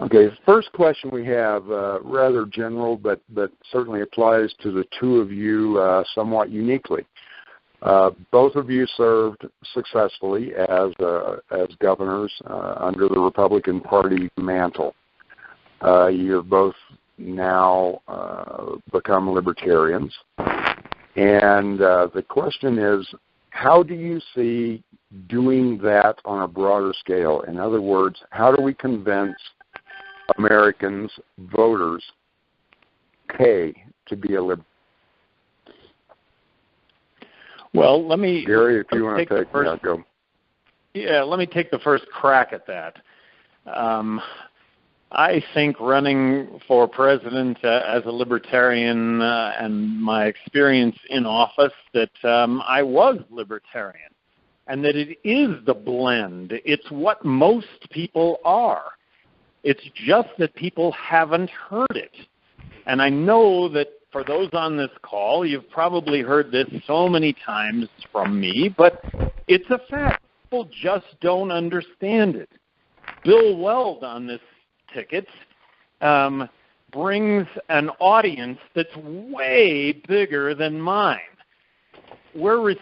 Okay, the first question we have, rather general, but certainly applies to the two of you somewhat uniquely. Both of you served successfully as governors under the Republican Party mantle. You're both now become libertarians. And the question is, how do you see doing that on a broader scale? In other words, how do we convince Americans, voters, pay to be a libertarian? Well, let me... Gary, if you want to take that, go. Yeah, let me take the first crack at that. I think running for president as a libertarian and my experience in office that I was libertarian and that it is the blend. It's what most people are. It's just that people haven't heard it. And I know that for those on this call, you've probably heard this so many times from me, but it's a fact. People just don't understand it. Bill Weld on this ticket brings an audience that's way bigger than mine. We're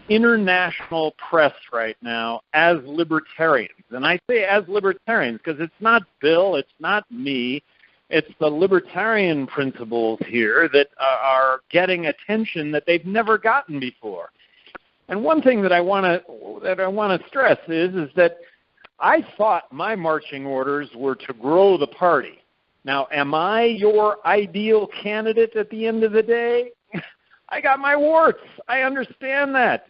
international press right now as libertarians. And I say as libertarians because it's not Bill, it's not me. It's the libertarian principles here that are getting attention that they've never gotten before. And one thing that I want to stress is that I thought my marching orders were to grow the party. Now, am I your ideal candidate at the end of the day? I got my warts. I understand that.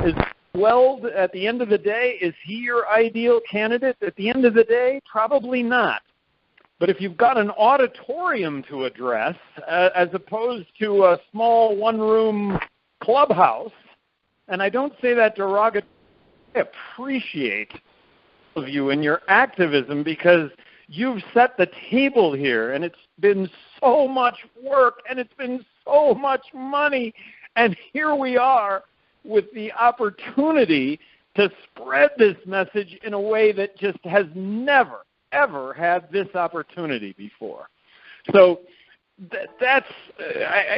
Is Weld, at the end of the day, is he your ideal candidate? At the end of the day, probably not. But if you've got an auditorium to address, as opposed to a small one-room clubhouse, and I don't say that derogatorily, I appreciate of you and your activism because you've set the table here, and it's been so much work, and it's been so much money, and here we are with the opportunity to spread this message in a way that just has never, ever had this opportunity before. So I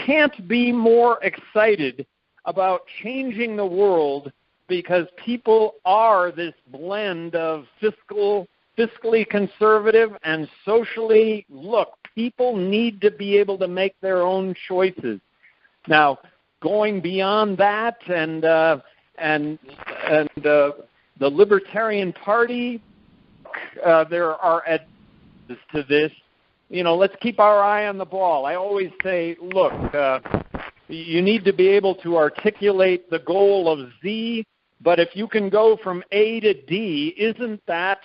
can't be more excited about changing the world because people are this blend of fiscally conservative and socially, look, people need to be able to make their own choices. Now, going beyond that and the Libertarian Party, there are advantages to this. Let's keep our eye on the ball. I always say, look, you need to be able to articulate the goal of Z, but if you can go from A to D, isn't that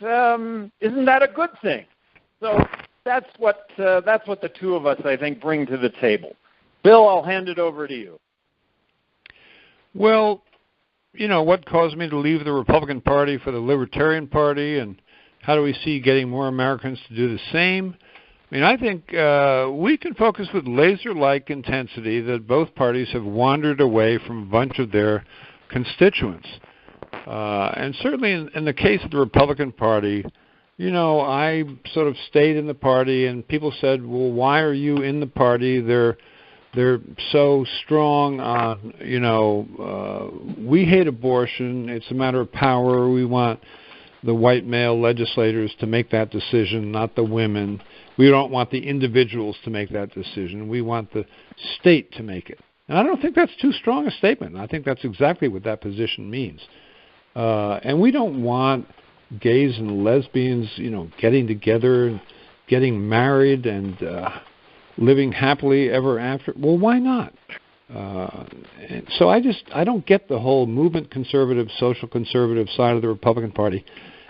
a good thing? So that's what the two of us, I think, bring to the table. Bill, I'll hand it over to you. Well, what caused me to leave the Republican Party for the Libertarian Party, and how do we see getting more Americans to do the same? I think we can focus with laser-like intensity that both parties have wandered away from a bunch of their constituents. And certainly in the case of the Republican Party, I sort of stayed in the party, and people said, well, why are you in the party? They're so strong on, we hate abortion. It's a matter of power. We want the white male legislators to make that decision, not the women. We don't want the individuals to make that decision. We want the state to make it. And I don't think that's too strong a statement. I think that's exactly what that position means. And we don't want gays and lesbians, getting together and getting married and living happily ever after. Well, why not? So I don't get the whole movement conservative, social conservative side of the Republican Party.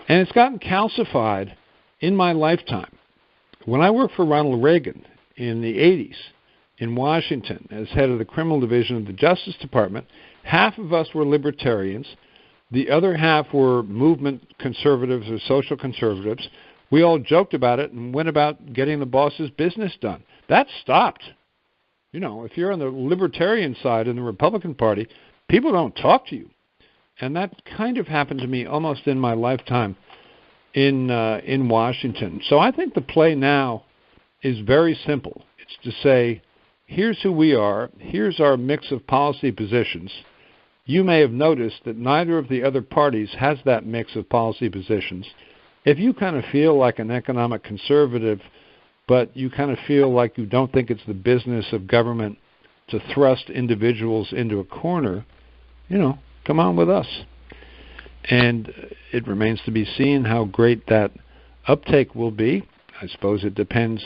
And it's gotten calcified in my lifetime. When I worked for Ronald Reagan in the 80s in Washington as head of the criminal division of the Justice Department, half of us were libertarians. The other half were movement conservatives or social conservatives. We all joked about it and went about getting the boss's business done. That stopped. If you're on the libertarian side in the Republican Party, people don't talk to you. And that kind of happened to me almost in my lifetime in Washington. So I think the play now is very simple. It's to say, here's who we are, here's our mix of policy positions. You may have noticed that neither of the other parties has that mix of policy positions. If you kind of feel like an economic conservative, but you kind of feel like you don't think it's the business of government to thrust individuals into a corner, come on with us. And it remains to be seen how great that uptake will be. I suppose it depends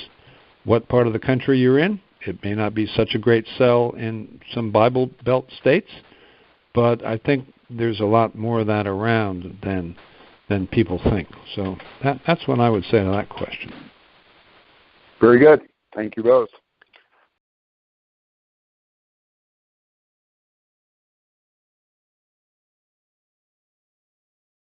what part of the country you're in. It may not be such a great sell in some Bible Belt states, but I think there's a lot more of that around than people think. So that's what I would say to that question. Very good. Thank you both.